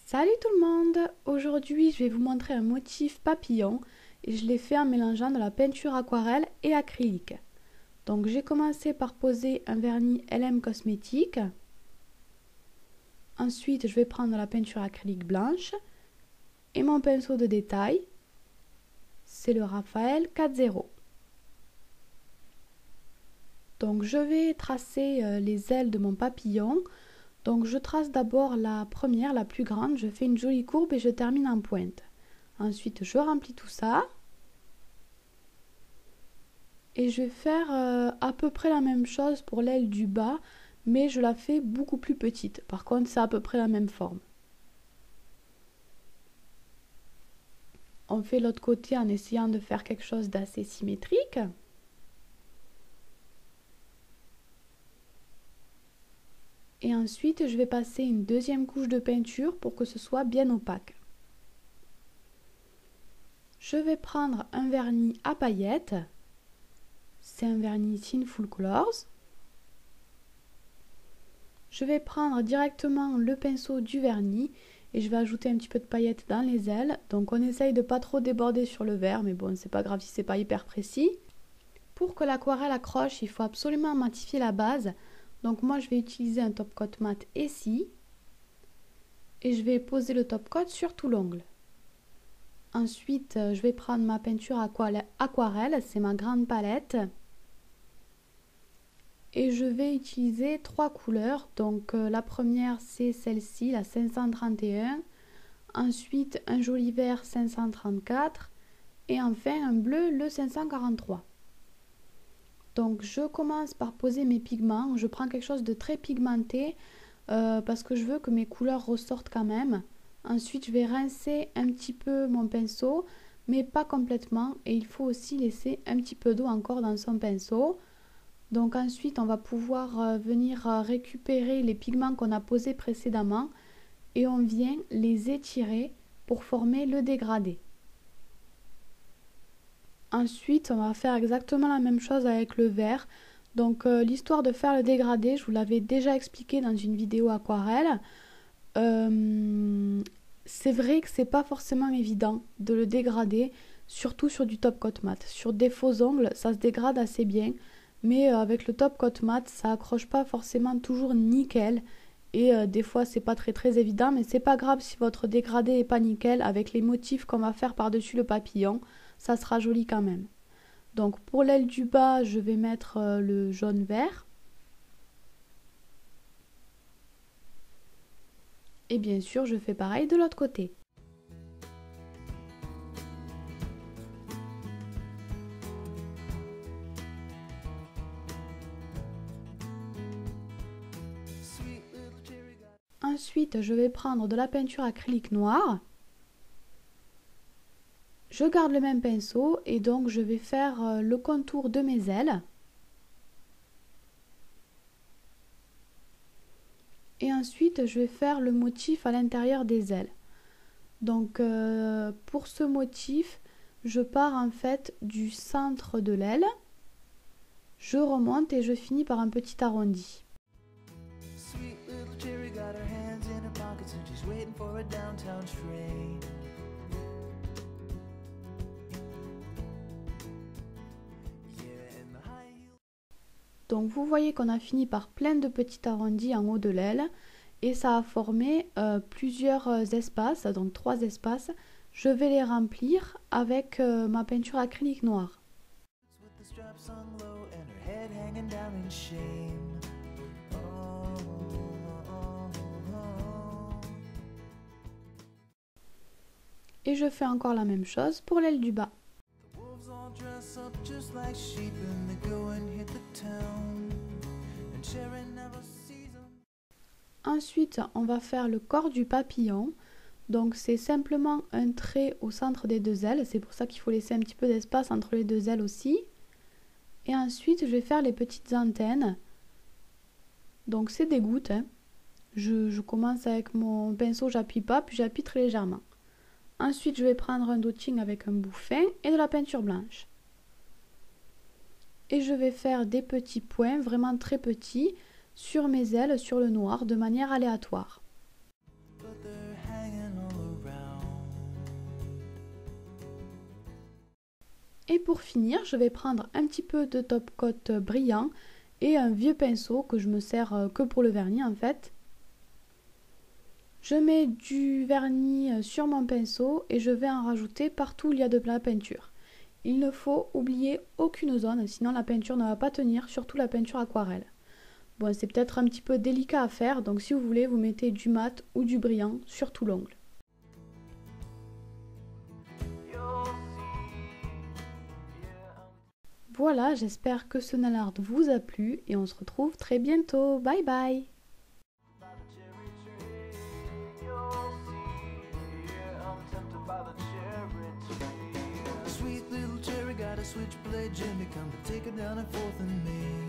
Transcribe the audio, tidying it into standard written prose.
Salut tout le monde! Aujourd'hui, je vais vous montrer un motif papillon et je l'ai fait en mélangeant de la peinture aquarelle et acrylique. Donc j'ai commencé par poser un vernis LM Cosmétique. Ensuite, je vais prendre la peinture acrylique blanche et mon pinceau de détail, c'est le Raphaël 4-0. Donc je vais tracer les ailes de mon papillon. Donc je trace d'abord la première, la plus grande, je fais une jolie courbe et je termine en pointe. Ensuite je remplis tout ça. Et je vais faire à peu près la même chose pour l'aile du bas, mais je la fais beaucoup plus petite. Par contre c'est à peu près la même forme. On fait l'autre côté en essayant de faire quelque chose d'assez symétrique. Et ensuite, je vais passer une deuxième couche de peinture pour que ce soit bien opaque. Je vais prendre un vernis à paillettes. C'est un vernis Sinful Colors. Je vais prendre directement le pinceau du vernis et je vais ajouter un petit peu de paillettes dans les ailes. Donc on essaye de pas trop déborder sur le vert, mais bon, c'est pas grave si c'est pas hyper précis. Pour que l'aquarelle accroche, il faut absolument matifier la base. Donc moi je vais utiliser un top coat mat ici et je vais poser le top coat sur tout l'ongle. Ensuite je vais prendre ma peinture aquarelle, c'est ma grande palette. Et je vais utiliser trois couleurs. Donc la première c'est celle-ci, la 531. Ensuite un joli vert 534. Et enfin un bleu, le 543. Donc je commence par poser mes pigments. Je prends quelque chose de très pigmenté parce que je veux que mes couleurs ressortent quand même. Ensuite je vais rincer un petit peu mon pinceau, mais pas complètement. Et il faut aussi laisser un petit peu d'eau encore dans son pinceau. Donc ensuite on va pouvoir venir récupérer les pigments qu'on a posés précédemment. Et on vient les étirer pour former le dégradé. Ensuite, on va faire exactement la même chose avec le vert. Donc l'histoire de faire le dégradé, je vous l'avais déjà expliqué dans une vidéo aquarelle. C'est vrai que c'est pas forcément évident de le dégrader, surtout sur du top coat mat. Sur des faux ongles, ça se dégrade assez bien, mais avec le top coat mat, ça accroche pas forcément toujours nickel. Et des fois, c'est pas très évident, mais c'est pas grave si votre dégradé est pas nickel. Avec les motifs qu'on va faire par-dessus le papillon, ça sera joli quand même. Donc pour l'aile du bas, je vais mettre le jaune vert. Et bien sûr, je fais pareil de l'autre côté. Ensuite, je vais prendre de la peinture acrylique noire. Je garde le même pinceau et donc je vais faire le contour de mes ailes. Et ensuite, je vais faire le motif à l'intérieur des ailes. Donc pour ce motif, je pars en fait du centre de l'aile. Je remonte et je finis par un petit arrondi. Donc vous voyez qu'on a fini par plein de petits arrondis en haut de l'aile et ça a formé plusieurs espaces, donc 3 espaces. Je vais les remplir avec ma peinture acrylique noire. Et je fais encore la même chose pour l'aile du bas. Ensuite, on va faire le corps du papillon. Donc c'est simplement un trait au centre des deux ailes. C'est pour ça qu'il faut laisser un petit peu d'espace entre les deux ailes aussi. Et ensuite, je vais faire les petites antennes. Donc c'est des gouttes. Je commence avec mon pinceau, j'appuie pas, puis j'appuie très légèrement. Ensuite, je vais prendre un dotting avec un bout fin et de la peinture blanche. Et je vais faire des petits points, vraiment très petits, sur mes ailes, sur le noir, de manière aléatoire. Et pour finir, je vais prendre un petit peu de top coat brillant et un vieux pinceau que je me sers que pour le vernis en fait. Je mets du vernis sur mon pinceau et je vais en rajouter partout où il y a de la peinture. Il ne faut oublier aucune zone, sinon la peinture ne va pas tenir, surtout la peinture aquarelle. Bon, c'est peut-être un petit peu délicat à faire, donc si vous voulez, vous mettez du mat ou du brillant sur tout l'ongle. Voilà, j'espère que ce nail art vous a plu et on se retrouve très bientôt. Bye bye! Sweet little cherry got a switchblade Jimmy come to take her down at 4th and Main.